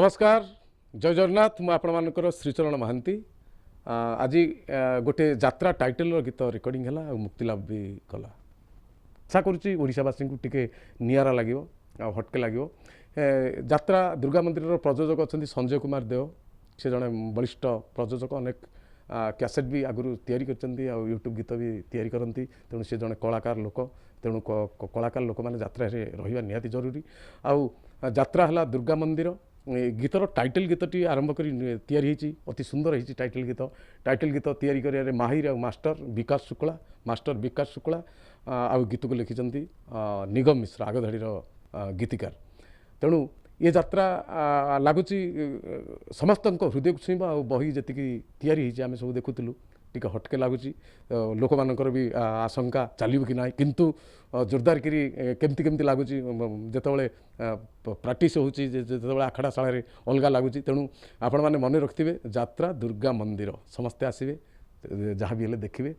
नमस्कार जय जगन्नाथ मु आपण श्रीचरण महांती आज गोटे यात्रा टाइटल गीत रेकर्डिंग है मुक्तिलाभ भी कला आशा करुँचावासी को टिके निरा लगे हटके लगे यात्रा दुर्गा मंदिर प्रयोजक अच्छा संजय कुमार देव से जड़े बलिष्ठ प्रयोजक अनेक कैसेट भी आगु या यूट्यूब गीत भी तैयारी करती तेणु से जड़े कलाकार लोक तेणु कलाकार लोक मैंने यात्रा रहा निहाती जरूरी आउ यात्रा है दुर्गा मंदिर गीतर टाइटल गीतटी आरंभ कर अति सुंदर होती टाइटल गीत तैयारी कर माहिर आ विकास शुक्ला आउ गीत को लिखिं निगम मिश्र आगधाड़ीर गीतिकार तेणु ये यात्रा लगुच समस्त हृदय को छुईब आ बही जी आम सब देखुलु टिके हटके लगुच लोक मानकर भी आशंका चलो कि ना किंतु जोरदार करी केमती केमती लगुच जिते प्राक्ट हो आखड़ा शाला अलग लगुच तेणु आपण मैंने मन रखिथे यात्रा दुर्गा मंदिर समस्ते आसवे जहाँ भी देखिए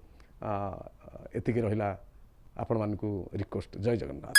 एतिक रहा आपण मान को रिक्वेस्ट जय जगन्नाथ।